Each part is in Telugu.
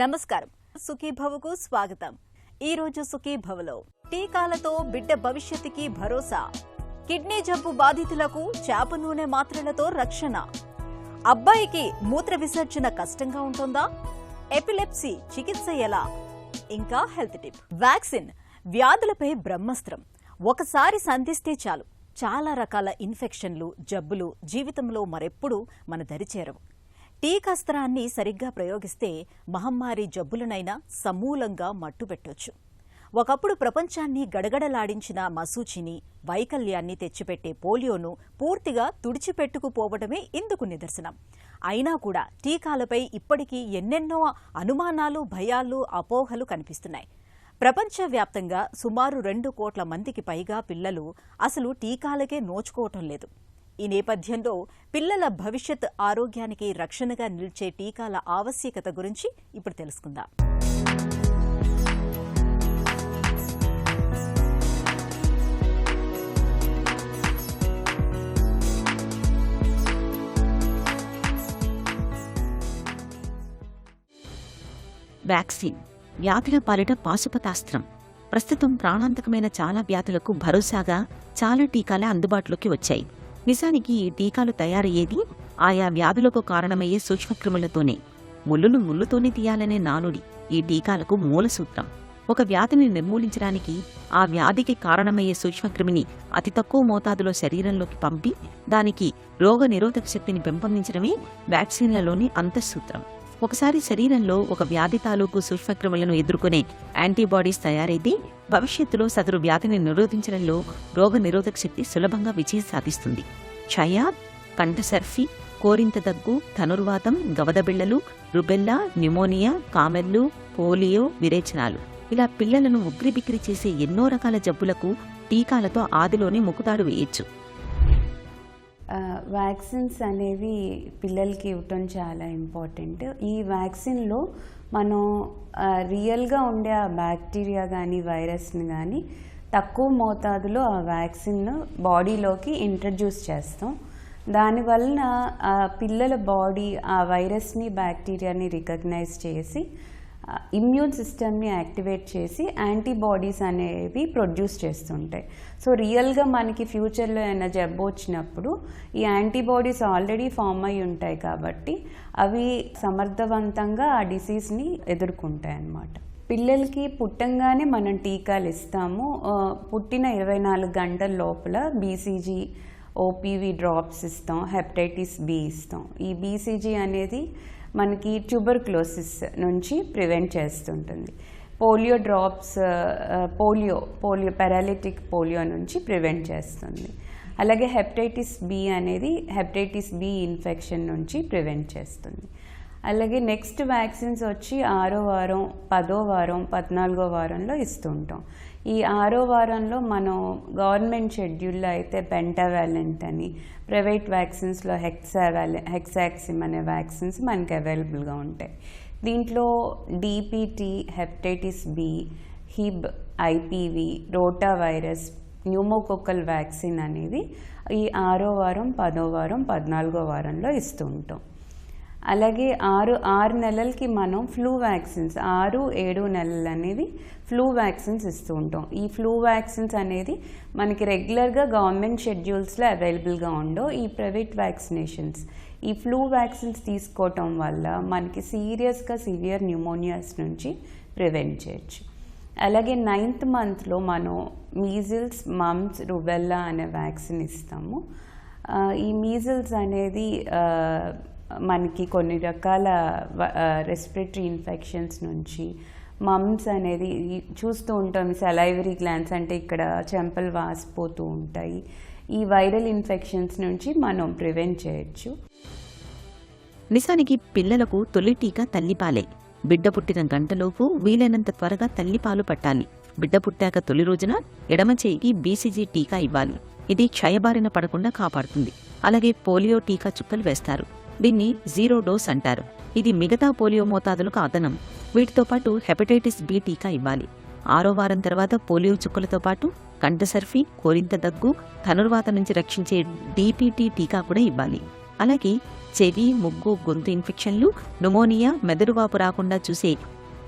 నమస్కారం. సుఖీభవకు స్వాగతం. ఈ రోజు సుఖీభవలో టీకాలతో బిడ్డ భవిష్యత్తుకి భరోసా, కిడ్నీ జబ్బు బాధితులకు చేప నూనె మాత్రలతో రక్షణ, అబ్బాయికి మూత్ర విసర్జన కష్టంగా ఉంటుందా, ఎపిలెప్సీ చికిత్స ఎలా, ఇంకా హెల్త్ టిప్. వ్యాక్సిన్ వ్యాధులపై బ్రహ్మాస్త్రం. ఒకసారి సంధిస్తే చాలు చాలా రకాల ఇన్ఫెక్షన్లు, జబ్బులు జీవితంలో మరెప్పుడూ మన దరిచేరవు. టీకాస్త్రాన్ని సరిగ్గా ప్రయోగిస్తే మహమ్మారి జబ్బులనైనా సమూలంగా మట్టుపెట్టొచ్చు. ఒకప్పుడు ప్రపంచాన్ని గడగడలాడించిన మసూచిని, వైకల్యాన్ని తెచ్చిపెట్టే పోలియోను పూర్తిగా తుడిచిపెట్టుకుపోవడమే ఇందుకు నిదర్శనం. అయినా కూడా టీకాలపై ఇప్పటికీ ఎన్నెన్నో అనుమానాలు, భయాలు, అపోహలు కనిపిస్తున్నాయి. ప్రపంచవ్యాప్తంగా సుమారు 2 కోట్ల మందికి పైగా పిల్లలు అసలు టీకాలకే నోచుకోవటం లేదు. ఈ నేపథ్యంలో పిల్లల భవిష్యత్ ఆరోగ్యానికి రక్షణగా నిలిచే టీకాల ఆవశ్యకత గురించి ఇప్పుడు తెలుసుకుందాం. వ్యాక్సిన్ వ్యాధుల పాలిట పాశుపతాస్త్రం. ప్రస్తుతం ప్రాణాంతకమైన చాలా వ్యాధులకు భరోసాగా చాలా టీకాలే అందుబాటులోకి వచ్చాయి. నిజానికి ఈ టీకాలు తయారయ్యేది ఆయా వ్యాధులకు కారణమయ్యే సూక్ష్మక్రిములతోనే. ముళ్ళును ముళ్ళుతోనే తీయాలనే నానుడి ఈ టీకాలకు మూల సూత్రం. ఒక వ్యాధిని నిర్మూలించడానికి ఆ వ్యాధికి కారణమయ్యే సూక్ష్మక్రిమిని అతి తక్కువ మోతాదులో శరీరంలోకి పంపి దానికి రోగ నిరోధక శక్తిని పెంపొందించడమే వ్యాక్సిన్లలోని అంతఃసూత్రం. ఒకసారి శరీరంలో ఒక వ్యాధి తాలూకు సూక్ష్మక్రిములను ఎదుర్కొనే యాంటీబాడీస్ తయారైతే భవిష్యత్తులో సదరు వ్యాధిని నిరోధించడంలో రోగ నిరోధక శక్తి సులభంగా విజయం సాధిస్తుంది. క్షయ, కంఠసర్ఫీ, కోరింత దగ్గు, ధనుర్వాతం, గవదబిళ్లలు, రుబెల్లా, న్యూమోనియా, కామెర్లు, పోలియో, విరేచనాలు ఇలా పిల్లలను ఉక్కిరిబిక్కిరి చేసే ఎన్నో రకాల జబ్బులకు టీకాలతో ఆదిలోనే ముకుతాడు వేయొచ్చు. వ్యాక్సిన్స్ అనేవి పిల్లలకి ఇవ్వటం చాలా ఇంపార్టెంట్. ఈ వ్యాక్సిన్లో మనం రియల్గా ఉండే ఆ బ్యాక్టీరియా కానీ వైరస్ని కానీ తక్కువ మోతాదులో ఆ వ్యాక్సిన్ బాడీలోకి ఇంట్రడ్యూస్ చేస్తాం. దానివలన ఆ పిల్లల బాడీ ఆ వైరస్ని, బ్యాక్టీరియాని రికగ్నైజ్ చేసి ఇమ్యూన్ సిస్టమ్ని యాక్టివేట్ చేసి యాంటీబాడీస్ అనేవి ప్రొడ్యూస్ చేస్తుంటాయి. సో రియల్గా మనకి ఫ్యూచర్లో ఏమైనా జబ్బు వచ్చినప్పుడు ఈ యాంటీబాడీస్ ఆల్రెడీ ఫామ్ అయి ఉంటాయి కాబట్టి అవి సమర్థవంతంగా ఆ డిసీజ్ని ఎదుర్కొంటాయి అన్నమాట. పిల్లలకి పుట్టంగానే మనం టీకాలు ఇస్తాము. పుట్టిన 24 గంటల లోపల బీసీజీ, ఓపీవీ డ్రాప్స్ ఇస్తాం, హెపటైటిస్ బి ఇస్తాం. ఈ బీసీజీ అనేది మనకి ట్యూబర్క్లోసిస్ నుంచి ప్రివెంట్ చేస్తుంటుంది. Polio drops polio paralytic polio నుంచి ప్రివెంట్ చేస్తుంది. అలాగే హెపటైటిస్ బి అనేది హెపటైటిస్ బి ఇన్ఫెక్షన్ నుంచి ప్రివెంట్ చేస్తుంది. అలాగే నెక్స్ట్ వ్యాక్సిన్స్ వచ్చి 6వ వారం, 10వ వారం, 14వ వారంలో ఇస్తుంటాం. ఈ 6వ వారంలో మనం గవర్నమెంట్ షెడ్యూల్లో అయితే పెంటావాలెంట్ అని, ప్రైవేట్ వ్యాక్సిన్స్లో హెక్సాక్సిమ్ అనే వ్యాక్సిన్స్ మనకి అవైలబుల్గా ఉంటాయి. దీంట్లో DPT, hepatitis B, Hib, IPV, rotavirus, pneumococcal vaccine అనేది ఈ 6వ వారం, 10వ వారం, 14వ వారంలో ఇస్తూ ఉంటాం. అలాగే 6 నెలలకి మనం ఫ్లూ వ్యాక్సిన్స్ 6, 7 నెలలు అనేవి ఫ్లూ వ్యాక్సిన్స్ ఇస్తూ ఉంటాం. ఈ ఫ్లూ వ్యాక్సిన్స్ అనేది మనకి రెగ్యులర్గా గవర్నమెంట్ షెడ్యూల్స్లో అవైలబుల్గా ఉండవు. ఈ ప్రైవేట్ వ్యాక్సినేషన్స్ ఈ ఫ్లూ వ్యాక్సిన్స్ తీసుకోవటం వల్ల మనకి సివియర్ న్యూమోనియాస్ నుంచి ప్రివెంట్ చేయొచ్చు. అలాగే 9th మంత్లో మనం మీజిల్స్, మమ్స్, రుబెల్లా అనే వ్యాక్సిన్ ఇస్తాము. ఈ మీజిల్స్ అనేది మనకి కొన్ని రకాల రెస్పిరేటరీ ఇన్ఫెక్షన్స్ నుంచి, మమ్స్ అనేది చూస్తూ ఉంటాం, సలైవరీ గ్లాండ్స్ అంటే ఇక్కడ చెంపలు వాసిపోతూ ఉంటాయి. ఈ వైరల్ ఇన్ఫెక్షన్స్ నుంచి మనం ప్రివెంట్ చేయొచ్చు. నిజానికి పిల్లలకు తొలి టీకా తల్లిపాలే. బిడ్డ పుట్టిన గంటలోపు వీలైనంత త్వరగా తల్లిపాలు పట్టాలి. బిడ్డ పుట్టాక తొలి రోజున ఎడమ చేయికి బీసీజీ టీకా ఇవ్వాలి. ఇది క్షయబారిన పడకుండా కాపాడుతుంది. అలాగే పోలియో టీకా చుక్కలు వేస్తారు. దీన్ని 0 డోస్ అంటారు. ఇది మిగతా పోలియో మోతాదులకు అదనం. వీటితో పాటు హెపటైటిస్ బి టీకా ఇవ్వాలి. 6వ వారం తర్వాత పోలియో చుక్కలతో పాటు కంఠసర్ఫీ, కోరింత దగ్గు, ధనుర్వాత నుంచి రక్షించే డిపిటి టీకా కూడా ఇవ్వాలి. అలాగే చెవి, ముగ్గు, గొంతు ఇన్ఫెక్షన్లు, న్యూమోనియా, మెదడువాపు రాకుండా చూసే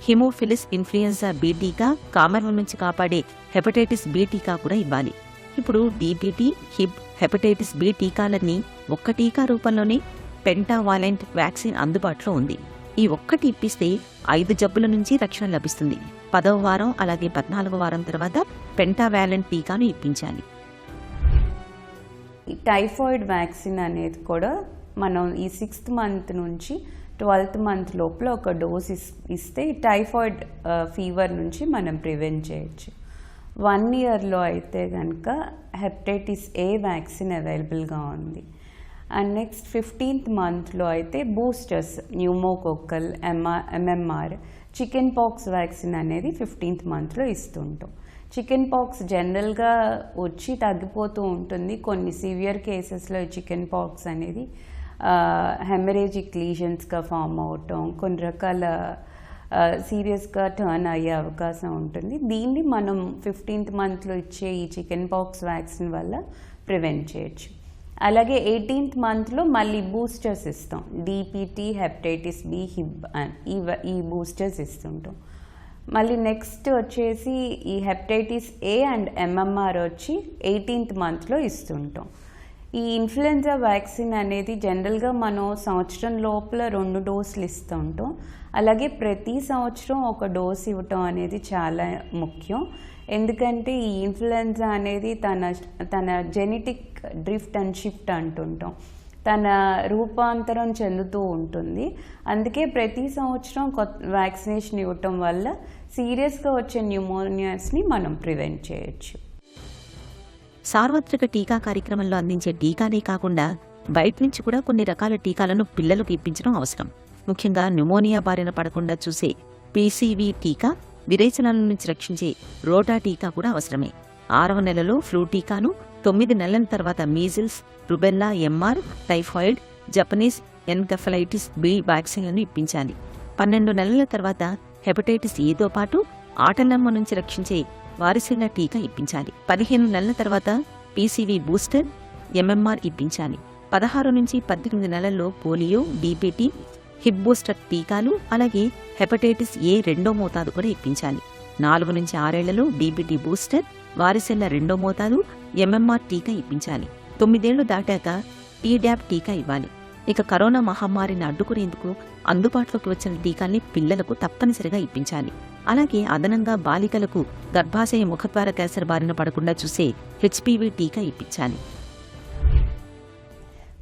హిమోఫిలిస్ ఇన్ఫ్లుయెన్జా బి టీకా, కామెర్ల నుంచి కాపాడే హెపటైటిస్ బి టీకా కూడా ఇవ్వాలి. ఇప్పుడు డీపీటీ, హిబ్, హెపటైటిస్ బి టీకాలన్నీ ఒక్క టీకా రూపంలోనే పెంటావాలెంట్ వ్యాక్సిన్ అందుబాటులో ఉంది. ఈ ఒక్కటి ఇప్పిస్తే 5 జబ్బుల నుంచి రక్షణ లభిస్తుంది. 10వ వారం అలాగే 14వ వారం తర్వాత పెంటావాలెంట్ టీకాను ఇప్పించాలి. ఈ టైఫాయిడ్ వ్యాక్సిన్ అనేది కూడా మనం ఈ 6th మంత్ నుంచి 12th మంత్ లోపల ఒక డోస్ ఇస్తే టైఫాయిడ్ ఫీవర్ నుంచి మనం ప్రివెంట్ చేయొచ్చు. 1 ఇయర్లో అయితే కనుక హెపటైటిస్ ఏ వ్యాక్సిన్ అవైలబుల్గా ఉంది. అండ్ నెక్స్ట్ 15th మంత్లో అయితే boosters, pneumococcal, MMR, chicken pox vaccine అనేది 15th మంత్లో ఇస్తుంటాం. చికెన్ పాక్స్ జనరల్గా వచ్చి తగ్గిపోతూ ఉంటుంది. కొన్ని సివియర్ కేసెస్లో చికెన్ పాక్స్ అనేది హెమరేజిక్ లీజన్స్గా ఫామ్ అవటం, కొన్ని రకాల సీరియస్గా టర్న్ అయ్యే అవకాశం ఉంటుంది. దీన్ని మనం 15th మంత్లో ఇచ్చే ఈ చికెన్ పాక్స్ వ్యాక్సిన్ వల్ల ప్రివెంట్ చేయొచ్చు. అలాగే 18th మంత్లో మళ్ళీ బూస్టర్స్ ఇస్తాం. డీపీటీ, హెపటైటిస్ బి, హిబ్ ఈ బూస్టర్స్ ఇస్తుంటాం. మళ్ళీ నెక్స్ట్ వచ్చేసి ఈ హెపటైటిస్ ఏ అండ్ ఎంఎంఆర్ వచ్చి 18th మంత్లో ఇస్తుంటాం. ఈ ఇన్ఫ్లుయెన్జా వ్యాక్సిన్ అనేది జనరల్గా మనం సంవత్సరం లోపల 2 డోసులు ఇస్తుంటాం. అలాగే ప్రతి సంవత్సరం ఒక డోసు ఇవ్వటం అనేది చాలా ముఖ్యం. ఎందుకంటే ఈ ఇన్ఫ్లుయెన్జా అనేది తన జెనెటిక్ డ్రిఫ్ట్ అండ్ షిఫ్ట్ అంటుంటాం, తన రూపాంతరం చెందుతూ ఉంటుంది. అందుకే ప్రతి సంవత్సరం వ్యాక్సినేషన్ ఇవ్వటం వల్ల సీరియస్గా వచ్చే న్యూమోనియాస్ని మనం ప్రివెంట్ చేయొచ్చు. సార్వత్రిక టీకా కార్యక్రమంలో అందించే టీకాలే కాకుండా బయట నుంచి కూడా కొన్ని రకాల టీకాలను పిల్లలకు ఇప్పించడం అవసరం. ముఖ్యంగా న్యూమోనియా బారిన పడకుండా చూసే పీసీవీ టీకా, విరేచనాల నుంచి రక్షించే రోటా టీకా కూడా అవసరమే. 6వ నెలలో ఫ్లూ టీకాను, 9 నెలల తర్వాత measles, rubella, MR, typhoid, Japanese encephalitis B వ్యాక్సిన్లను ఇప్పించాలి. 12 నెలల తర్వాత హెపటైటిస్ ఏతో పాటు ఆటనమ్మ నుంచి రక్షించే వారిసిల్లా టీకా ఇప్పించాలి. 15 నెలల తర్వాత పీసీవీ బూస్టర్, ఎంఎంఆర్ ఇప్పించాలి. 16 నుంచి 18 నెలల్లో పోలియో, డీపీటీ, హిబ్ బూస్టర్ టీకాలు, అలాగే హెపటైటిస్ ఏ 2వ మోతాదు కూడా ఇప్పించాలి. 4 నుంచి 6 ఏళ్లలో డీపీటీ బూస్టర్, వారిసిల్లా 2వ మోతాదు, ఎంఎంఆర్ టీకా ఇప్పించాలి. 9 ఏళ్లు దాటాక టీడాప్ టీకా ఇవ్వాలి. ఇక కరోనా మహమ్మారిని అడ్డుకునేందుకు అందుబాటులోకి వచ్చిన టీకాల్ని పిల్లలకు తప్పనిసరిగా ఇప్పించాలి. అలాగే అదనంగా బాలికలకు గర్భాశయ ముఖద్వార క్యాన్సర్ బారిన పడకుండా చూసే హెచ్పివి టీకా ఇప్పించాలి.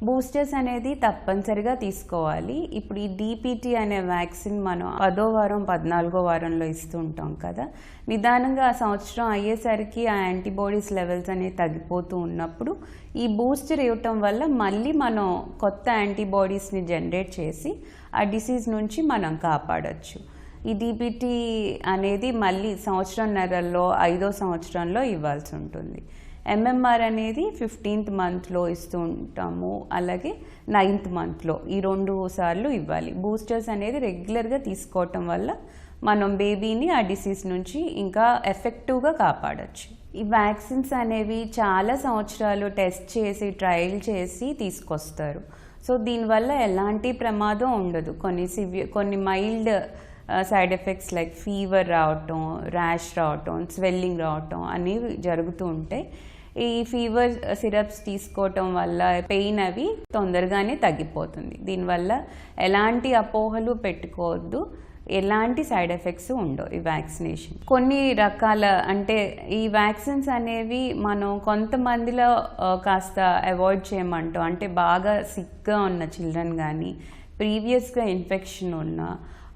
బూస్టర్స్ అనేది తప్పనిసరిగా తీసుకోవాలి. ఇప్పుడు ఈ డీపీటీ అనే వ్యాక్సిన్ మనం 10వ వారం 14వ వారంలో ఇస్తూ ఉంటాం కదా. నిదానంగా ఆ సంవత్సరం అయ్యేసరికి ఆ యాంటీబాడీస్ లెవెల్స్ అనేవి తగ్గిపోతూ ఉన్నప్పుడు ఈ బూస్టర్ ఇవ్వటం వల్ల మళ్ళీ మనం కొత్త యాంటీబాడీస్ని జనరేట్ చేసి ఆ డిసీజ్ నుంచి మనం కాపాడచ్చు. ఈ డీపీటీ అనేది మళ్ళీ సంవత్సరంన్నరలో 5వ సంవత్సరంలో ఇవ్వాల్సి ఉంటుంది. ఎంఎంఆర్ అనేది 15th మంత్లో ఇస్తూ ఉంటాము, అలాగే 9th మంత్లో ఈ 2 సార్లు ఇవ్వాలి. బూస్టర్స్ అనేది రెగ్యులర్గా తీసుకోవటం వల్ల మనం బేబీని ఆ డిసీజ్ నుంచి ఇంకా ఎఫెక్టివ్గా కాపాడచ్చు. ఈ వ్యాక్సిన్స్ అనేవి చాలా సంవత్సరాలు టెస్ట్ చేసి ట్రయల్ చేసి తీసుకొస్తారు. సో దీనివల్ల ఎలాంటి ప్రమాదం ఉండదు. కొన్ని mild side effects like fever రావటం, ర్యాష్ రావటం, స్వెల్లింగ్ రావటం అనేవి జరుగుతూ ఉంటాయి. ఈ ఫీవర్ సిరప్స్ తీసుకోవటం వల్ల పెయిన్ అవి తొందరగానే తగ్గిపోతుంది. దీనివల్ల ఎలాంటి అపోహలు పెట్టుకోవద్దు, ఎలాంటి సైడ్ ఎఫెక్ట్స్ ఉండవు ఈ వ్యాక్సినేషన్. కొన్ని రకాల అంటే ఈ వ్యాక్సిన్స్ అనేవి మనం కొంతమందిలో కాస్త అవాయిడ్ చేయమంటాం. అంటే బాగా సిక్గా ఉన్న చిల్డ్రన్ కానీ, ప్రీవియస్గా ఇన్ఫెక్షన్ ఉన్న,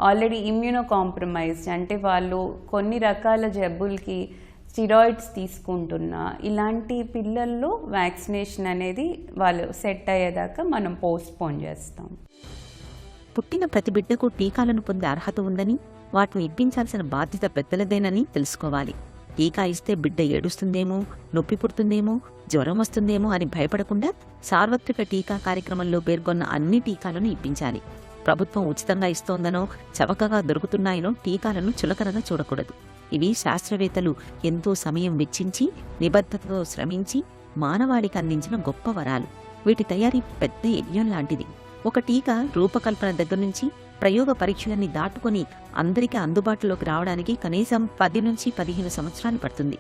ఆల్రెడీ ఇమ్యూనో కాంప్రమైజ్డ్ అంటే వాళ్ళు కొన్ని రకాల జబ్బులకి స్టిరాయిడ్స్ తీసుకుంటున్నా, ఇలాంటి పిల్లల్లో వ్యాక్సినేషన్ అనేది వాళ్ళు సెట్ అయ్యేదాకా మనం పోస్ట్పోన్ చేస్తాం. పుట్టిన ప్రతి బిడ్డకు టీకాలను పొందే అర్హత ఉందని, వాటిని ఇప్పించాల్సిన బాధ్యత పెద్దలదేనని తెలుసుకోవాలి. టీకా ఇస్తే బిడ్డ ఏడుస్తుందేమో, నొప్పి పుడుతుందేమో, జ్వరం వస్తుందేమో అని భయపడకుండా సార్వత్రిక టీకా కార్యక్రమంలో పేర్కొన్న అన్ని టీకాలను ఇప్పించాలి. ప్రభుత్వం ఉచితంగా ఇస్తోందనో, చవకగా దొరుకుతున్నాయనో టీకాలను చులకనగా చూడకూడదు. ఇవి శాస్త్రవేత్తలు ఎంతో సమయం వెచ్చించి, నిబద్ధతతో శ్రమించి మానవాళికి అందించిన గొప్ప వరాలు. వీటి తయారీ పెద్ద యజ్ఞం లాంటిది. ఒక టీకా రూపకల్పన దగ్గర నుంచి ప్రయోగ పరీక్షలన్నీ దాటుకొని అందరికీ అందుబాటులోకి రావడానికి కనీసం 10 నుంచి 15 సంవత్సరాలు పడుతుంది.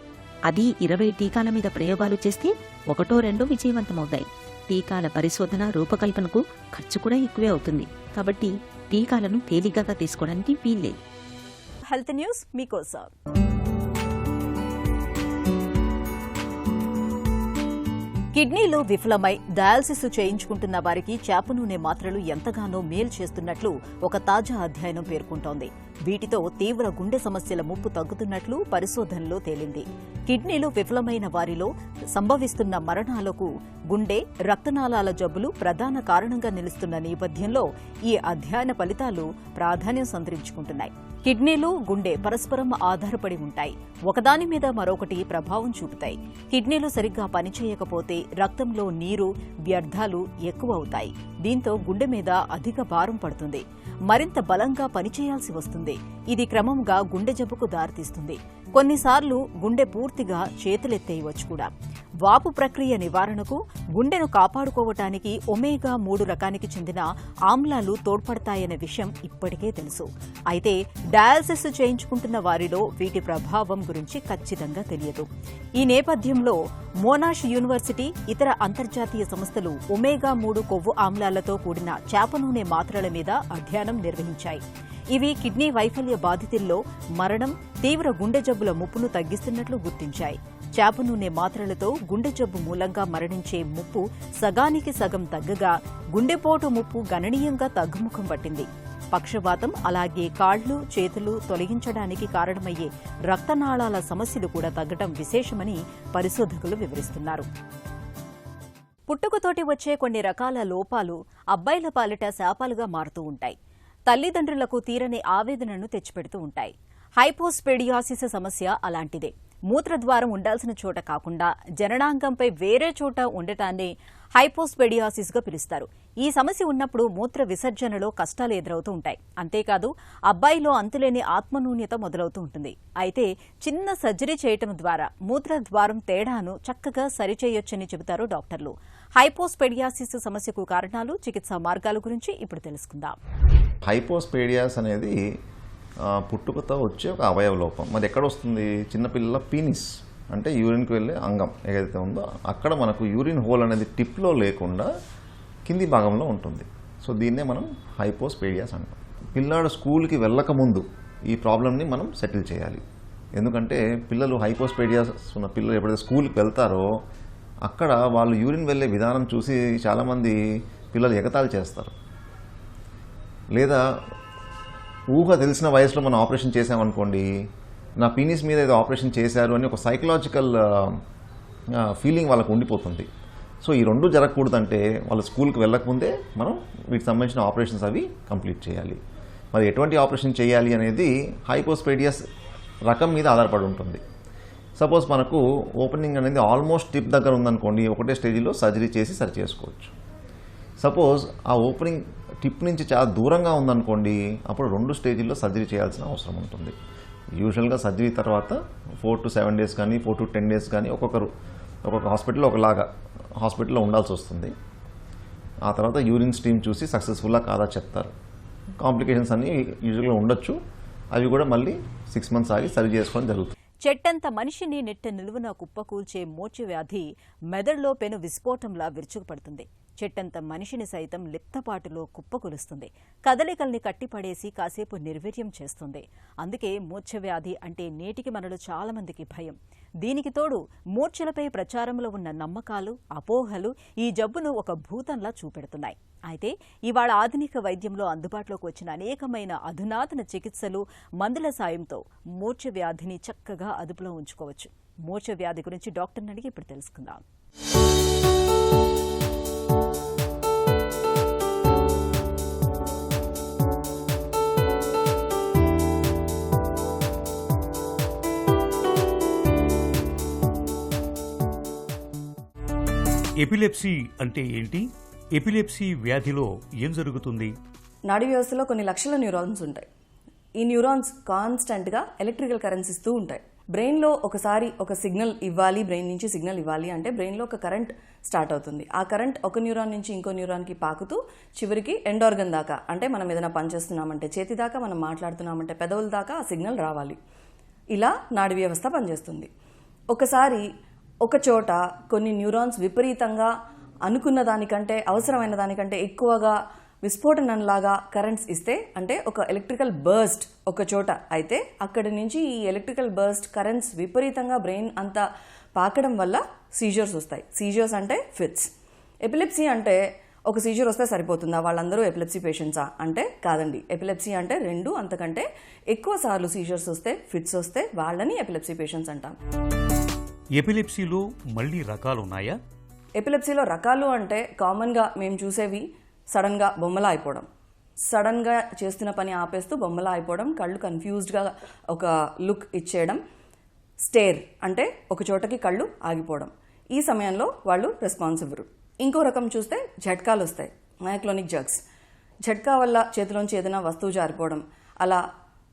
అది 20 టీకాల మీద ప్రయోగాలు చేస్తే 1-2 విజయవంతమవుతాయి. టీకాల పరిశోధన రూపకల్పనకు ఖర్చు కూడా ఎక్కువే అవుతుంది. కాబట్టి టీకాలను తేలికగా తీసుకోవడానికి వీల్లేదు. హెల్త్ న్యూస్ మీకోసం. కిడ్నీలో విఫలమై డయాలసిస్ చేయించుకుంటున్న వారికి చేప నూనె మాత్రలు ఎంతగానో మేలు చేస్తున్నట్లు ఒక తాజా అధ్యయనం పేర్కొంటోంది. వీటితో తీవ్ర గుండె సమస్యల ముప్పు తగ్గుతున్నట్లు పరిశోధనలో తేలింది. కిడ్నీలో విఫలమైన వారిలో సంభవిస్తున్న మరణాలకు గుండె, రక్తనాళాల జబ్బులు ప్రధాన కారణంగా నిలుస్తున్న నేపథ్యంలో ఈ అధ్యయన ఫలితాలు ప్రాధాన్యం సంతరించుకుంటున్నాయి. కిడ్నీలు, గుండె పరస్పరం ఆధారపడి ఉంటాయి. ఒకదాని మీద మరొకటి ప్రభావం చూపుతాయి. కిడ్నీలు సరిగ్గా పనిచేయకపోతే రక్తంలో నీరు, వ్యర్థాలు ఎక్కువ అవుతాయి. దీంతో గుండె మీద అధిక భారం పడుతుంది. మరింత బలంగా పనిచేయాల్సి వస్తుంది. ఇది క్రమంగా గుండె జబ్బుకు దారితీస్తుంది. కొన్నిసార్లు గుండె పూర్తిగా చేతులెత్తేయవచ్చు కూడా. వాపు ప్రక్రియ నివారణకు, గుండెను కాపాడుకోవటానికి ఒమేగా-3 రకానికి చెందిన ఆమ్లాలు తోడ్పడతాయనే విషయం ఇప్పటికే తెలుసు. అయితే డయాలసిస్ చేయించుకుంటున్న వారిలో వీటి ప్రభావం గురించి ఖచ్చితంగా తెలియదు. ఈ నేపథ్యంలో మోనాష్ యూనివర్సిటీ, ఇతర అంతర్జాతీయ సంస్థలు ఒమేగా-3 కొవ్వు ఆమ్లాలతో కూడిన చేప నూనె మాత్రల మీద అధ్యయనం నిర్వహించాయి. ఇవి కిడ్నీ వైఫల్య బాధితుల్లో మరణం, తీవ్ర గుండె జబ్బుల ముప్పును తగ్గిస్తున్నట్లు గుర్తించాయి. చేప నూనె మాత్రలతో గుండె జబ్బు మూలంగా మరణించే ముప్పు సగానికి సగం తగ్గగా గుండెపోటు ముప్పు గణనీయంగా తగ్గుముఖం పట్టింది. పక్షవాతం, అలాగే కాళ్లు, చేతులు తొలగించడానికి కారణమయ్యే రక్తనాళాల సమస్యలు కూడా తగ్గడం విశేషమని పరిశోధకులు వివరిస్తున్నారు. పుట్టుకతోటి వచ్చే కొన్ని రకాల లోపాలు అబ్బాయిల పాలిట శాపాలుగా మారుతూ ఉంటాయి. తల్లిదండ్రులకు తీరని ఆవేదనను తెచ్చిపెడుతూ ఉంటాయి. హైపోస్పెడియాసిస్ సమస్య అలాంటిదే. మూత్రద్వారం ఉండాల్సిన చోట కాకుండా జననాంగంపై వేరే చోట ఉండటాన్ని హైపోస్పెడియాసిస్గా పిలుస్తారు. ఈ సమస్య ఉన్నప్పుడు మూత్ర విసర్జనలో కష్టాలు ఎదురవుతూ ఉంటాయి. అంతేకాదు అబ్బాయిలో అంతులేని ఆత్మన్యూన్యత మొదలవుతూ ఉంటుంది. అయితే చిన్న సర్జరీ చేయటం ద్వారా మూత్రద్వారం తేడాను చక్కగా సరిచేయొచ్చని చెబుతారు డాక్టర్లు. హైపోస్పెడియాసిస్ సమస్యకు కారణాలు, చికిత్సా మార్గాల గురించి ఇప్పుడు తెలుసుకుందాం. హైపోస్పెడియాస్ అనేది పుట్టుకతో వచ్చే ఒక అవయవ లోపం. మరి ఎక్కడ వస్తుంది? చిన్నపిల్లల పీనిస్ అంటే యూరిన్కి వెళ్ళే అంగం ఏదైతే ఉందో అక్కడ మనకు యూరిన్ హోల్ అనేది టిప్లో లేకుండా కింది భాగంలో ఉంటుంది. సో దీన్నే మనం హైపోస్పెడియాస్ అంటాం. పిల్లాడు స్కూల్కి వెళ్ళకముందు ఈ ప్రాబ్లమ్ని మనం సెటిల్ చేయాలి. ఎందుకంటే పిల్లలు హైపోస్పెడియాస్ ఉన్న పిల్లలు ఎప్పుడైతే స్కూల్కి వెళ్తారో అక్కడ వాళ్ళు యూరిన్ వెళ్ళే విధానం చూసి చాలామంది పిల్లలు ఎగతాళి చేస్తారు. లేదా ఊహ తెలిసిన వయసులో మనం ఆపరేషన్ చేసామనుకోండి, నా పీనిస్ మీద ఏదో ఆపరేషన్ చేశారు అని ఒక సైకలాజికల్ ఫీలింగ్ వాళ్ళకు ఉండిపోతుంది. సో ఈ రెండు జరగకూడదంటే వాళ్ళు స్కూల్కి వెళ్ళకముందే మనం వీటికి సంబంధించిన ఆపరేషన్స్ అవి కంప్లీట్ చేయాలి. మరి ఎటువంటి ఆపరేషన్ చేయాలి అనేది హైపోస్పెడియాస్ రకం మీద ఆధారపడి ఉంటుంది. సపోజ్ మనకు ఓపెనింగ్ అనేది ఆల్మోస్ట్ టిప్ దగ్గర ఉందనుకోండి, ఒకటే స్టేజ్లో సర్జరీ చేసి సరి చేసుకోవచ్చు. సపోజ్ ఆ ఓపెనింగ్ టిప్ నుంచి చాలా దూరంగా ఉందనుకోండి, అప్పుడు 2 స్టేజీల్లో సర్జరీ చేయాల్సిన అవసరం ఉంటుంది. యూజువల్గా సర్జరీ తర్వాత 4 to 7 days కానీ 4 to 10 days కానీ ఒక్కొక్క హాస్పిటల్లో ఒకలాగా హాస్పిటల్లో ఉండాల్సి వస్తుంది. ఆ తర్వాత యూరిన్ స్ట్రీమ్ చూసి సక్సెస్ఫుల్గా కాదా చెప్తారు. కాంప్లికేషన్స్ అన్నీ యూజువల్గా ఉండొచ్చు. అవి కూడా మళ్ళీ 6 months ఆగి సరి చేసుకోవడం జరుగుతుంది. చెట్టంత మనిషిని నెట్ట నిలువున కుప్పకూల్చే మోర్చవ్యాధి మెదడులో పెను విస్ఫోటంలా విరుచుకుపడుతుంది. చెట్టంత మనిషిని సైతం లిప్తపాటులో కుప్పకూలుస్తుంది. కదలికల్ని కట్టిపడేసి కాసేపు నిర్వీర్యం చేస్తుంది. అందుకే మూర్ఛవ్యాధి అంటే నేటికి మనలో చాలా మందికి భయం. దీనికి తోడు మూర్ఛలపై ప్రచారంలో ఉన్న నమ్మకాలు, అపోహలు ఈ జబ్బును ఒక భూతంలా చూపెడుతున్నాయి. అయితే ఇవాళ ఆధునిక వైద్యంలో అందుబాటులోకి వచ్చిన అనేకమైన అధునాతన చికిత్సలు, మందుల సాయంతో మూర్ఛవ్యాధిని చక్కగా అదుపులో ఉంచుకోవచ్చు. మూర్ఛవ్యాధి గురించి డాక్టర్ని అడిగి ఇప్పుడు తెలుసుకుందాం. ఎపిలెప్సీ అంటే ఏంటి? ఎపిలెప్సీ వ్యాధిలో ఏం జరుగుతుంది? నాడీ వ్యవస్థలో కొన్ని లక్షల న్యూరాన్స్ ఉంటాయి. ఈ న్యూరాన్స్ కాన్స్టెంట్గా ఎలక్ట్రికల్ కరెంట్స్ ఇస్తూ ఉంటాయి. బ్రెయిన్లో ఒకసారి ఒక సిగ్నల్ ఇవ్వాలి, బ్రెయిన్ నుంచి సిగ్నల్ ఇవ్వాలి అంటే బ్రెయిన్లో ఒక కరెంట్ స్టార్ట్ అవుతుంది. ఆ కరెంట్ ఒక న్యూరాన్ నుంచి ఇంకో న్యూరాన్కి పాకుతూ చివరికి ఎండ్ ఆర్గన్ దాకా, అంటే మనం ఏదైనా పనిచేస్తున్నామంటే చేతి దాకా, మనం మాట్లాడుతున్నామంటే పెదవుల దాకా ఆ సిగ్నల్ రావాలి. ఇలా నాడీ వ్యవస్థ పనిచేస్తుంది. ఒకసారి ఒక చోట కొన్ని న్యూరాన్స్ విపరీతంగా అనుకున్న దానికంటే, అవసరమైన దానికంటే ఎక్కువగా విస్ఫోటనంలాగా కరెంట్స్ ఇస్తే, అంటే ఒక ఎలక్ట్రికల్ బర్స్ట్ ఒక చోట అయితే అక్కడి నుంచి ఈ ఎలక్ట్రికల్ బర్స్ట్ కరెంట్స్ విపరీతంగా బ్రెయిన్ అంతా పాకడం వల్ల సీజర్స్ వస్తాయి. సీజర్స్ అంటే ఫిట్స్. ఎపిలెప్సీ అంటే ఒక సీజర్ వస్తే సరిపోతుందా, వాళ్ళందరూ ఎపిలెప్సీ పేషెంట్సా అంటే కాదండి. ఎపిలెప్సీ అంటే 2 అంతకంటే ఎక్కువ సార్లు సీజర్స్ వస్తే, ఫిట్స్ వస్తే వాళ్ళని ఎపిలెప్సీ పేషెంట్స్ అంటాం. ఎపిలెప్సీలో మళ్ళీ రకాలున్నాయా? ఎపిలెప్సీలో రకాలు అంటే కామన్గా మేము చూసేవి సడన్గా బొమ్మలా అయిపోవడం, సడన్గా చేస్తున్న పని ఆపేస్తూ బొమ్మలా అయిపోవడం, కళ్ళు కన్ఫ్యూజ్డ్గా ఒక లుక్ ఇచ్చేయడం, స్టేర్ అంటే ఒక చోటకి కళ్ళు ఆగిపోవడం. ఈ సమయంలో వాళ్ళు రెస్పాన్స్ ఇవ్వరు. ఇంకో రకం చూస్తే ఝట్కాలు వస్తాయి, మయోక్లోనిక్ జర్క్స్. ఝట్కా వల్ల చేతిలోంచి ఏదైనా వస్తువు జారిపోవడం, అలా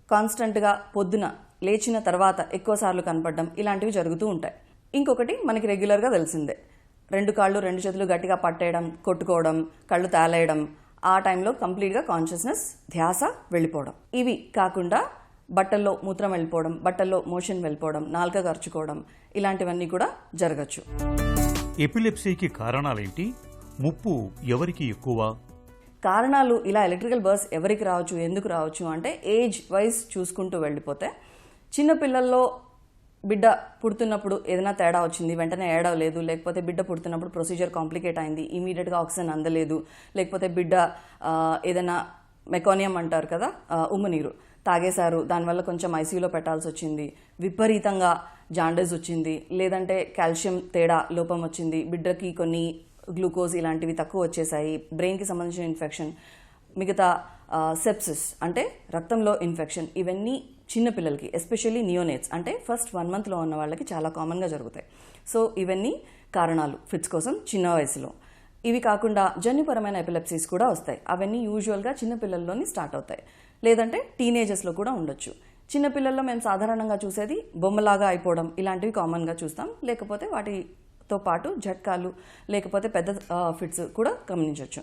కాన్స్టెంట్గా పొద్దున లేచిన తర్వాత ఎక్కువసార్లు కనపడడం, ఇలాంటివి జరుగుతూ ఉంటాయి. ఇంకొకటి మనకి రెగ్యులర్గా తెలిసిందే, 2 కాళ్ళు 2 చేతులు గట్టిగా పట్టేయడం, కొట్టుకోవడం, కళ్ళు తేలేయడం, ఆ టైంలో కంప్లీట్గా కాన్షియస్నెస్ ధ్యాస వెళ్ళిపోవడం. ఇవి కాకుండా బట్టల్లో మూత్రం వెళ్ళిపోవడం, బట్టల్లో మోషన్ వెళ్ళిపోవడం, నాలుక ఖర్చుకోవడం, ఇలాంటివన్నీ కూడా జరగచ్చు. ఎపిలెప్సీకి కారణాలేంటి? ముప్పు ఎవరికి ఎక్కువ? కారణాలు ఇలా ఎలక్ట్రికల్ బర్స్ ఎవరికి రావచ్చు, ఎందుకు రావచ్చు అంటే ఏజ్ వైజ్ చూసుకుంటూ వెళ్ళిపోతే, చిన్నపిల్లల్లో బిడ్డ పుడుతున్నప్పుడు ఏదైనా తేడా వచ్చింది, వెంటనే ఏడవలేదు, లేకపోతే బిడ్డ పుడుతున్నప్పుడు ప్రొసీజర్ కాంప్లికేట్ అయింది, ఇమీడియట్గా ఆక్సిజన్ అందలేదు, లేకపోతే బిడ్డ ఏదైనా మెకానియం అంటారు కదా, ఉమ్మనీరు తాగేశారు, దానివల్ల కొంచెం ఐసీయూలో పెట్టాల్సి వచ్చింది, విపరీతంగా జాండీస్ వచ్చింది, లేదంటే కాల్షియం తేడా లోపం వచ్చింది, బిడ్డకి కొన్ని గ్లూకోజ్ ఇలాంటివి తక్కువ వచ్చేసాయి, బ్రెయిన్కి సంబంధించిన ఇన్ఫెక్షన్, మిగతా సెప్సిస్ అంటే రక్తంలో ఇన్ఫెక్షన్, ఇవన్నీ చిన్నపిల్లలకి ఎస్పెషల్లీ నియోనేట్స్ అంటే ఫస్ట్ 1 monthలో ఉన్న వాళ్ళకి చాలా కామన్గా జరుగుతాయి. సో ఇవన్నీ కారణాలు ఫిట్స్ కోసం చిన్న వయసులో. ఇవి కాకుండా జన్యుపరమైన ఎపిలెప్సీస్ కూడా వస్తాయి. అవన్నీ యూజువల్గా చిన్నపిల్లల్లోని స్టార్ట్ అవుతాయి, లేదంటే టీనేజెస్లో కూడా ఉండొచ్చు. చిన్నపిల్లల్లో మేము సాధారణంగా చూసేది బొమ్మలాగా అయిపోవడం, ఇలాంటివి కామన్గా చూస్తాం. లేకపోతే వాటితో పాటు ఝట్కాలు, లేకపోతే పెద్ద ఫిట్స్ కూడా గమనించవచ్చు.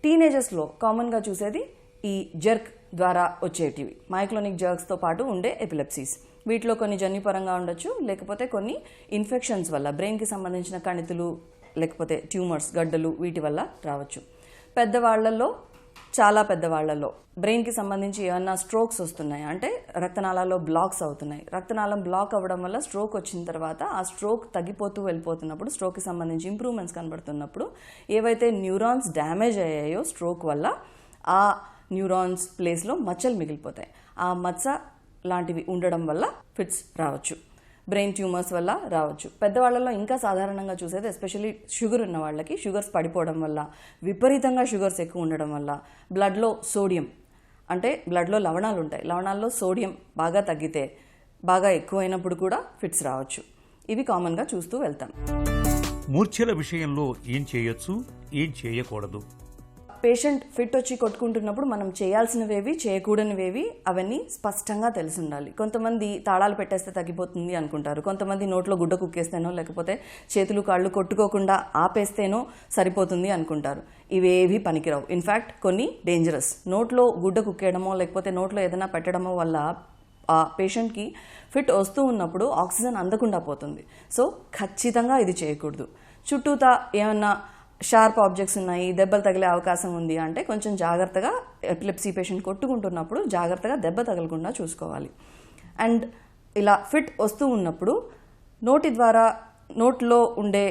టీనేజర్స్లో కామన్గా చూసేది ఈ జర్క్ ద్వారా వచ్చేటివి, మయోక్లోనిక్ జర్క్స్తో పాటు ఉండే ఎపిలెప్సీస్. వీటిలో కొన్ని జన్యుపరంగా ఉండొచ్చు, లేకపోతే కొన్ని ఇన్ఫెక్షన్స్ వల్ల, బ్రెయిన్కి సంబంధించిన కణితులు, లేకపోతే ట్యూమర్స్, గడ్డలు, వీటి వల్ల రావచ్చు. పెద్దవాళ్లలో, చాలా పెద్దవాళ్లలో బ్రెయిన్కి సంబంధించి ఏమన్నా స్ట్రోక్స్ వస్తున్నాయి అంటే రక్తనాళాల్లో బ్లాక్స్ అవుతున్నాయి. రక్తనాళం బ్లాక్ అవ్వడం వల్ల స్ట్రోక్ వచ్చిన తర్వాత ఆ స్ట్రోక్ తగ్గిపోతూ వెళ్ళిపోతున్నప్పుడు, స్ట్రోక్కి సంబంధించి ఇంప్రూవ్మెంట్స్ కనబడుతున్నప్పుడు ఏవైతే న్యూరాన్స్ డ్యామేజ్ అయ్యాయో స్ట్రోక్ వల్ల, ఆ న్యూరాన్స్ ప్లేస్లో మచ్చలు మిగిలిపోతాయి. ఆ మచ్చ లాంటివి ఉండడం వల్ల ఫిట్స్ రావచ్చు. బ్రెయిన్ ట్యూమర్స్ వల్ల రావచ్చు. పెద్దవాళ్ళలో ఇంకా సాధారణంగా చూసేది ఎస్పెషల్లీ షుగర్ ఉన్న వాళ్ళకి, షుగర్స్ పడిపోవడం వల్ల, విపరీతంగా షుగర్స్ ఎక్కువ ఉండడం వల్ల, బ్లడ్లో సోడియం అంటే బ్లడ్లో లవణాలు ఉంటాయి, లవణాల్లో సోడియం బాగా తగ్గితే, బాగా ఎక్కువైనప్పుడు కూడా ఫిట్స్ రావచ్చు. ఇవి కామన్గా చూస్తూ వెళ్తాం. మూర్ఛల విషయంలో ఏం చేయొచ్చు, ఏం చేయకూడదు? పేషెంట్ ఫిట్ వచ్చి కొట్టుకుంటున్నప్పుడు మనం చేయాల్సినవేవి, చేయకూడనివేవి అవన్నీ స్పష్టంగా తెలిసి ఉండాలి. కొంతమంది తాళాలు పెట్టేస్తే తగ్గిపోతుంది అనుకుంటారు, కొంతమంది నోట్లో గుడ్డ కుక్కేస్తేనో, లేకపోతే చేతులు కాళ్ళు కొట్టుకోకుండా ఆపేస్తేనో సరిపోతుంది అనుకుంటారు. ఇవేవి పనికిరావు. ఇన్ఫ్యాక్ట్ కొన్ని డేంజరస్. నోట్లో గుడ్డ కుక్కేయడమో, లేకపోతే నోట్లో ఏదైనా పెట్టడమో వల్ల ఆ పేషెంట్కి ఫిట్ వస్తూ ఉన్నప్పుడు ఆక్సిజన్ అందకుండా పోతుంది. సో ఖచ్చితంగా ఇది చేయకూడదు. చుట్టూతా ఏమన్నా షార్ప్ ఆబ్జెక్ట్స్ ఉన్నాయి, దెబ్బలు తగిలే అవకాశం ఉంది అంటే కొంచెం జాగ్రత్తగా, ఎపిలెప్సీ పేషెంట్ కొట్టుకుంటున్నప్పుడు జాగ్రత్తగా దెబ్బ తగలకుండా చూసుకోవాలి. అండ్ ఇలా ఫిట్ వస్తూ ఉన్నప్పుడు నోటి ద్వారా, నోట్లో ఉండే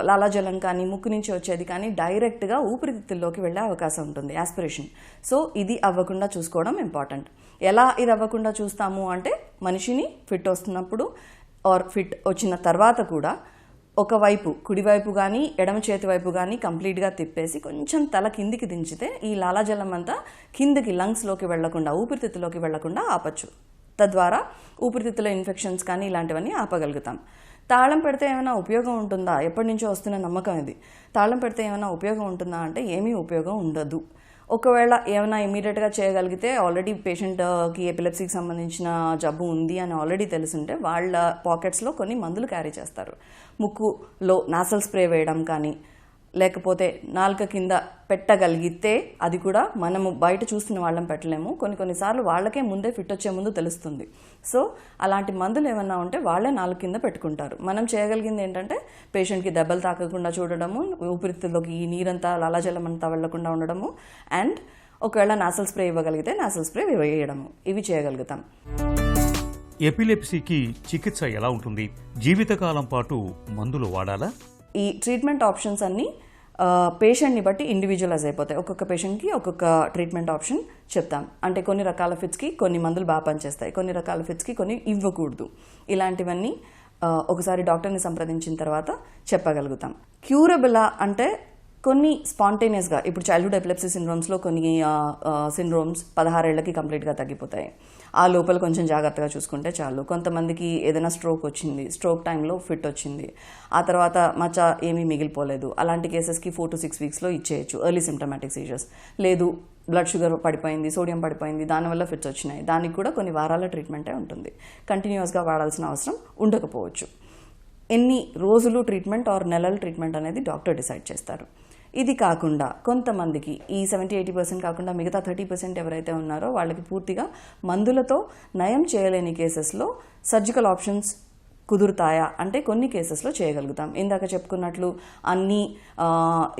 లాలాజలం కానీ, ముక్కు నుంచి వచ్చేది కానీ డైరెక్ట్గా ఊపిరితిత్తుల్లోకి వెళ్ళే అవకాశం ఉంటుంది, యాస్పిరేషన్. సో ఇది అవ్వకుండా చూసుకోవడం ఇంపార్టెంట్. ఎలా ఇది అవ్వకుండా చూస్తాము అంటే, మనిషిని ఫిట్ వస్తున్నప్పుడు ఆర్ ఫిట్ వచ్చిన తర్వాత కూడా ఒకవైపు, కుడివైపు కానీ ఎడమ చేతి వైపు కానీ కంప్లీట్గా తిప్పేసి కొంచెం తల కిందికి దించితే ఈ లాలాజలం అంతా కిందికి లంగ్స్లోకి వెళ్లకుండా, ఊపిరితిత్తులోకి వెళ్లకుండా ఆపచ్చు. తద్వారా ఊపిరితిత్తుల ఇన్ఫెక్షన్స్ కానీ ఇలాంటివన్నీ ఆపగలుగుతాం. తాళం పెడితే ఏమైనా ఉపయోగం ఉంటుందా? ఎప్పటి నుంచో వస్తున్న నమ్మకం ఇది. తాళం పెడితే ఏమైనా ఉపయోగం ఉంటుందా అంటే ఏమీ ఉపయోగం ఉండదు. ఒకవేళ ఏమైనా ఇమీడియట్గా చేయగలిగితే ఆల్రెడీ పేషెంట్కి ఎపిలెప్సీకి సంబంధించిన జబ్బు ఉంది అని ఆల్రెడీ తెలుసుంటే వాళ్ళ పాకెట్స్లో కొన్ని మందులు క్యారీ చేస్తారు. ముక్కులో నాసల్ స్ప్రే వేయడం కానీ, లేకపోతే నాలుక కింద పెట్టగలిగితే, అది కూడా మనము బయట చూస్తున్న వాళ్ళం పెట్టలేము, కొన్నిసార్లు వాళ్ళకే ముందే ఫిట్ వచ్చే ముందు తెలుస్తుంది. సో అలాంటి మందులు ఏమన్నా ఉంటే వాళ్ళే నాలుక కింద పెట్టుకుంటారు. మనం చేయగలిగింది ఏంటంటే పేషెంట్కి దెబ్బలు తాకకుండా చూడడము, ఊపిరితిత్తుల్లోకి ఈ నీరంతా లాలాజలం అంతా వెళ్లకుండా ఉండడము, అండ్ ఒకవేళ నాసల్ స్ప్రే ఇవ్వగలిగితే నాసల్ స్ప్రే వేయడము, ఇవి చేయగలుగుతాం. ఎపిలెప్సీకి చికిత్స ఎలా ఉంటుంది? జీవితకాలం పాటు మందులు వాడాలా? ఈ ట్రీట్మెంట్ ఆప్షన్స్ అన్నీ పేషెంట్ని బట్టి ఇండివిజువలైజ్ అయిపోతాయి. ఒక్కొక్క పేషెంట్కి ఒక్కొక్క ట్రీట్మెంట్ ఆప్షన్ చెప్తాం. అంటే కొన్ని రకాల ఫిట్స్కి కొన్ని మందులు బాగా పనిచేస్తాయి, కొన్ని రకాల ఫిట్స్కి కొన్ని ఇవ్వకూడదు. ఇలాంటివన్నీ ఒకసారి డాక్టర్ని సంప్రదించిన తర్వాత చెప్పగలుగుతాం. క్యూరబులా అంటే కొన్ని స్పాంటేనియస్గా, ఇప్పుడు చైల్డ్హుడ్ ఎపిలెప్సీ సిండ్రోమ్స్లో కొన్ని సిండ్రోమ్స్ 16 ఏళ్లకి కంప్లీట్గా తగ్గిపోతాయి. ఆ లోపల కొంచెం జాగ్రత్తగా చూసుకుంటే చాలు. కొంతమందికి ఏదైనా స్ట్రోక్ వచ్చింది, స్ట్రోక్ టైంలో ఫిట్ వచ్చింది, ఆ తర్వాత మచ్చ ఏమీ మిగిలిపోలేదు, అలాంటి కేసెస్కి 4 to 6 వీక్స్లో ఇచ్చేయచ్చు ఎర్లీ సిమ్టమాటిక్ సీజర్స్. లేదు బ్లడ్ షుగర్ పడిపోయింది, సోడియం పడిపోయింది, దానివల్ల ఫిట్స్ వచ్చినాయి, దానికి కూడా కొన్ని వారాల ట్రీట్మెంటే ఉంటుంది. కంటిన్యూస్గా వాడాల్సిన అవసరం ఉండకపోవచ్చు. ఎన్ని రోజులు ట్రీట్మెంట్ ఆర్ నెలల ట్రీట్మెంట్ అనేది డాక్టర్ డిసైడ్ చేస్తారు. ఇది కాకుండా కొంతమందికి ఈ 70-80% కాకుండా మిగతా 30% ఎవరైతే ఉన్నారో వాళ్ళకి పూర్తిగా మందులతో నయం చేయలేని కేసెస్లో సర్జికల్ ఆప్షన్స్ కుదురుతాయా అంటే కొన్ని కేసెస్లో చేయగలుగుతాం. ఇందాక చెప్పుకున్నట్లు అన్ని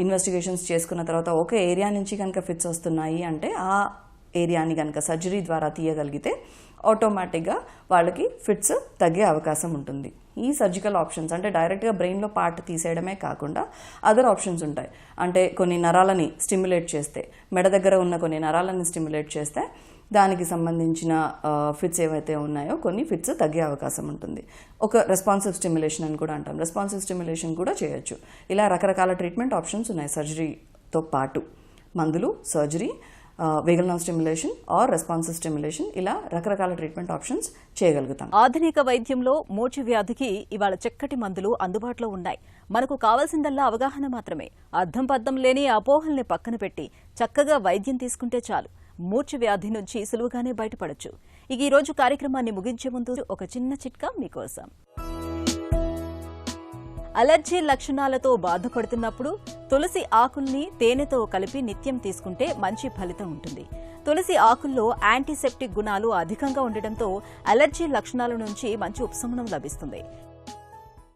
ఇన్వెస్టిగేషన్స్ చేసుకున్న తర్వాత ఒక ఏరియా నుంచి కనుక ఫిట్స్ వస్తున్నాయి అంటే ఆ ఏరియాని కనుక సర్జరీ ద్వారా తీయగలిగితే ఆటోమేటిక్గా వాళ్ళకి ఫిట్స్ తగ్గే అవకాశం ఉంటుంది. ఈ సర్జికల్ ఆప్షన్స్ అంటే డైరెక్ట్గా బ్రెయిన్లో పార్ట్ తీసేయడమే కాకుండా అదర్ ఆప్షన్స్ ఉంటాయి. అంటే కొన్ని నరాలని స్టిమ్యులేట్ చేస్తే, మెడ దగ్గర ఉన్న కొన్ని నరాలని స్టిమ్యులేట్ చేస్తే దానికి సంబంధించిన ఫిట్స్ ఏవైతే ఉన్నాయో కొన్ని ఫిట్స్ తగ్గే అవకాశం ఉంటుంది. ఒక రెస్పాన్సివ్ స్టిమ్యులేషన్ అని కూడా అంటాం, రెస్పాన్సివ్ స్టిమ్యులేషన్ కూడా చేయొచ్చు. ఇలా రకరకాల ట్రీట్మెంట్ ఆప్షన్స్ ఉన్నాయి. సర్జరీతో పాటు మందులు, surgery, vagal nerve stimulation or responsive stimulation, ఇలా రకరకాల ట్రీట్మెంట్ ఆప్షన్స్ చేయగలుగుతాం. ఆధునిక వైద్యంలో మూర్ఛ వ్యాధికి ఇవాళ చక్కటి మందులు అందుబాటులో ఉన్నాయి. మనకు కావాల్సిందల్లా అవగాహన మాత్రమే. అర్థం పర్థం లేని అపోహల్ని పక్కన పెట్టి చక్కగా వైద్యం తీసుకుంటే చాలు. మూర్ఛ వ్యాధి నుంచి సులువుగానే బయటపడొచ్చు. ఇక ఈ రోజు కార్యక్రమాన్ని ముగించే ముందు ఒక చిన్న చిట్కా మీకోసం. అలర్జీ లక్షణాలతో బాధపడుతున్నప్పుడు తులసి ఆకుల్ని తేనెతో కలిపి నిత్యం తీసుకుంటే మంచి ఫలితం ఉంటుంది. తులసి ఆకుల్లో యాంటీసెప్టిక్ గుణాలు అధికంగా ఉండటంతో అలర్జీ లక్షణాల నుంచి మంచి ఉపశమనం లభిస్తుంది.